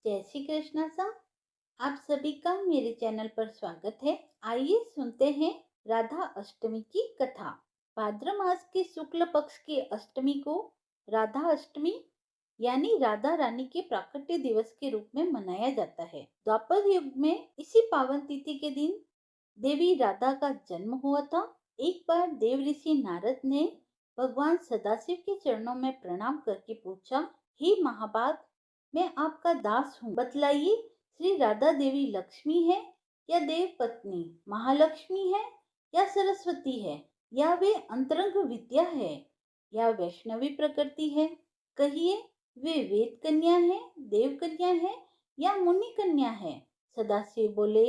जय श्री कृष्णा सा। आप सभी का मेरे चैनल पर स्वागत है। आइए सुनते हैं राधा अष्टमी की कथा। भाद्र मास के शुक्ल पक्ष की अष्टमी को राधा अष्टमी यानी राधा रानी के प्राकट्य दिवस के रूप में मनाया जाता है। द्वापर युग में इसी पावन तिथि के दिन देवी राधा का जन्म हुआ था। एक बार देव ऋषि नारद ने भगवान सदाशिव के चरणों में प्रणाम करके पूछा, हे महाभाग, मैं आपका दास हूँ, बतलाइए श्री राधा देवी लक्ष्मी है या देव पत्नी, महालक्ष्मी है या सरस्वती है, या वे अंतरंग विद्या है या वैष्णवी प्रकृति है। कहिए, वे वेद कन्या है, देव कन्या है या मुनि कन्या है। सदाशिव बोले,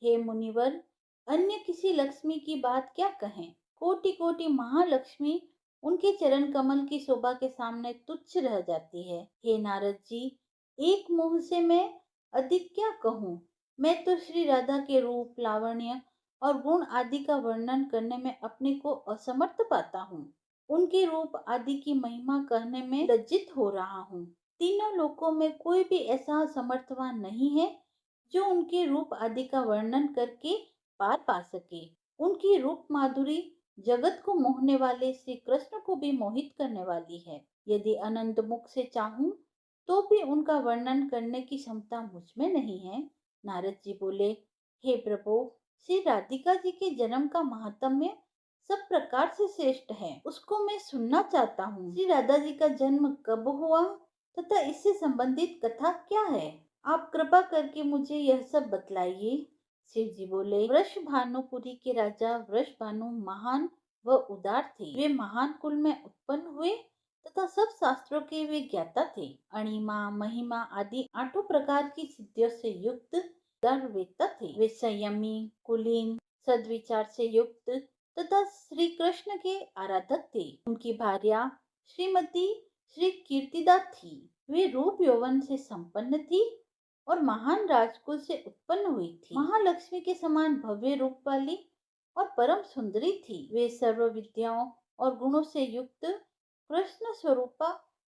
हे मुनिवर, अन्य किसी लक्ष्मी की बात क्या कहें। कोटि कोटि महालक्ष्मी उनके चरण कमल की शोभा के सामने तुच्छ रह जाती है। हे नारद जी, एक मुंह से मैं अधिक क्या कहूँ। मैं तो श्री राधा के रूप, लावण्य और गुण आदि का वर्णन करने में अपने को असमर्थ पाता हूँ। उनके रूप आदि की महिमा कहने में लज्जित हो रहा हूँ। तीनों लोकों में कोई भी ऐसा समर्थवान नहीं है जो उनके रूप आदि का वर्णन करके पार पा सके। उनकी रूप माधुरी जगत को मोहने वाले श्री कृष्ण को भी मोहित करने वाली है। यदि अनंत मुख से चाहूं तो भी उनका वर्णन करने की क्षमता मुझ में नहीं है। नारद जी बोले, हे प्रभु, श्री राधिका जी के जन्म का महात्म्य सब प्रकार से श्रेष्ठ है, उसको मैं सुनना चाहता हूँ। श्री राधा जी का जन्म कब हुआ तथा इससे संबंधित कथा क्या है, आप कृपा करके मुझे यह सब बतलाइए। शिव जी बोले, वृष भानुपुरी के राजा वृष भानु महान व उदार थे। वे महान कुल में उत्पन्न हुए तथा सब शास्त्रों के वे ज्ञाता थे। अणिमा, महिमा आदि आठों प्रकार की सिद्धियों से युक्त वेत्ता थे। वे संयमी, कुलीन, सद्विचार से युक्त तथा श्री कृष्ण के आराधक थे। उनकी भार्या श्रीमती श्री कीर्तिदा थी। वे रूप यौवन से संपन्न थी और महान राजकुल से उत्पन्न हुई थी। महालक्ष्मी के समान भव्य रूप वाली और परम सुंदरी थी। वे सर्व विद्याओं और गुणों से युक्त कृष्ण स्वरूपा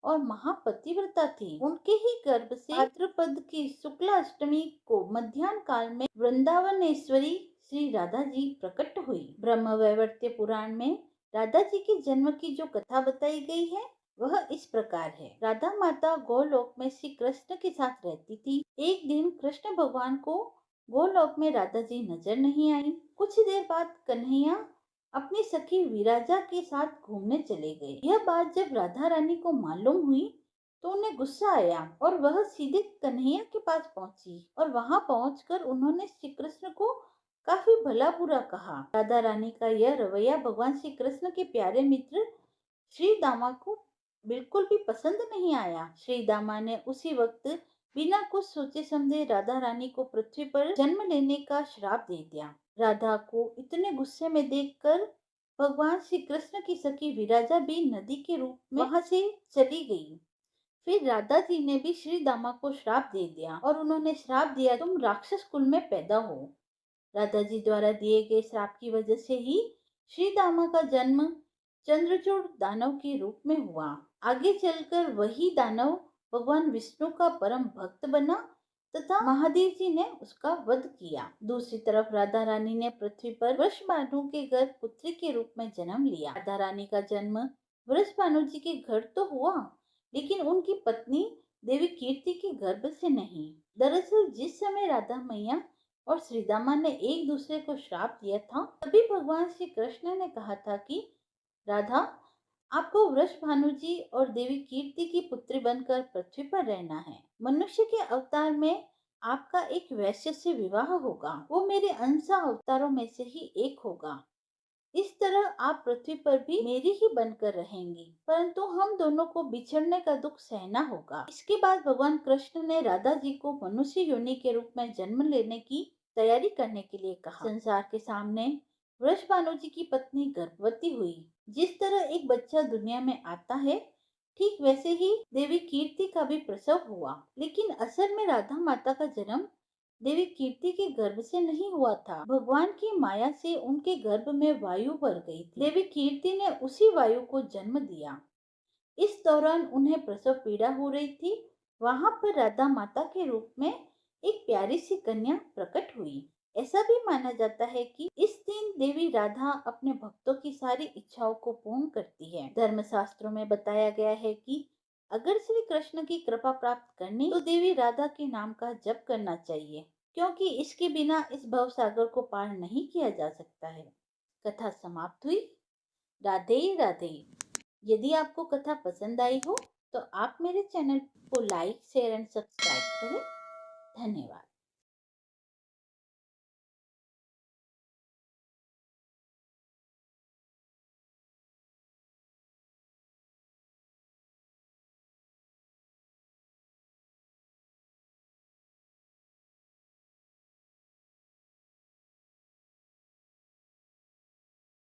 और महापतिव्रता थी। उनके ही गर्भ से भाद्रपद की शुक्ला अष्टमी को मध्यान्ह काल में वृंदावनेश्वरी श्री राधा जी प्रकट हुई। ब्रह्म वैवर्त्य पुराण में राधा जी के जन्म की जो कथा बताई गई है वह इस प्रकार है। राधा माता गोलोक में श्री कृष्ण के साथ रहती थी। एक दिन कृष्ण भगवान को गोलोक में राधा जी नजर नहीं आई। कुछ देर बाद कन्हैया अपनी सखी विराजा के साथ घूमने चले गए। यह बात जब राधा रानी को मालूम हुई तो उन्हें गुस्सा आया और वह सीधे कन्हैया के पास पहुंची और वहां पहुंचकर उन्होंने श्री कृष्ण को काफी भला बुरा कहा। राधा रानी का यह रवैया भगवान श्री कृष्ण के प्यारे मित्र श्री दामा को बिल्कुल भी पसंद नहीं आया। श्री दामा ने उसी वक्त बिना कुछ सोचे समझे राधा रानी को पृथ्वी पर जन्म लेने का श्राप दे दिया। राधा को इतने गुस्से में देखकर भगवान श्री कृष्ण की सखी विराजा भी नदी के रूप में वहां से चली गई। फिर राधा जी ने भी श्री दामा को श्राप दे दिया और उन्होंने श्राप दिया, तुम राक्षस कुल में पैदा हो। राधा जी द्वारा दिए गए श्राप की वजह से ही श्री दामा का जन्म चंद्रचूड़ दानव के रूप में हुआ। आगे चलकर वही दानव भगवान विष्णु का परम भक्त बना तथा महादेव जी ने उसका वध किया। दूसरी तरफ राधा रानी ने पृथ्वी पर वृषभानु के गर्भ पुत्री के रूप में जन्म लिया। राधा रानी का जन्म वृषभानु जी के घर तो हुआ, लेकिन उनकी पत्नी देवी कीर्ति के गर्भ से नहीं। दरअसल जिस समय राधा मैया और श्री दामा ने एक दूसरे को श्राप दिया था, तभी भगवान श्री कृष्ण ने कहा था कि राधा, आपको वृषभानु जी और देवी कीर्ति की पुत्री बनकर पृथ्वी पर रहना है। मनुष्य के अवतार में आपका एक वैश्य से विवाह होगा, वो मेरे अंश अवतारों में से ही एक होगा। इस तरह आप पृथ्वी पर भी मेरी ही बनकर रहेंगी, परंतु हम दोनों को बिछड़ने का दुख सहना होगा। इसके बाद भगवान कृष्ण ने राधा जी को मनुष्य योनि के रूप में जन्म लेने की तैयारी करने के लिए कहा। संसार के सामने वृषभानु जी की पत्नी गर्भवती हुई। जिस तरह एक बच्चा दुनिया में आता है, ठीक वैसे ही देवी कीर्ति का भी प्रसव हुआ। लेकिन असल में राधा माता का जन्म देवी कीर्ति के गर्भ से नहीं हुआ था। भगवान की माया से उनके गर्भ में वायु भर गई थी। देवी कीर्ति ने उसी वायु को जन्म दिया। इस दौरान उन्हें प्रसव पीड़ा हो रही थी वहां पर राधा माता के रूप में एक प्यारी सी कन्या प्रकट हुई। ऐसा भी माना जाता है कि इस दिन देवी राधा अपने भक्तों की सारी इच्छाओं को पूर्ण करती है। धर्मशास्त्रों में बताया गया है कि अगर श्री कृष्ण की कृपा प्राप्त करनी तो देवी राधा के नाम का जप करना चाहिए, क्योंकि इसके बिना इस भव सागर को पार नहीं किया जा सकता है। कथा समाप्त हुई। राधे राधे। यदि आपको कथा पसंद आई हो तो आप मेरे चैनल को लाइक, शेयर एंड सब्सक्राइब करें। धन्यवाद।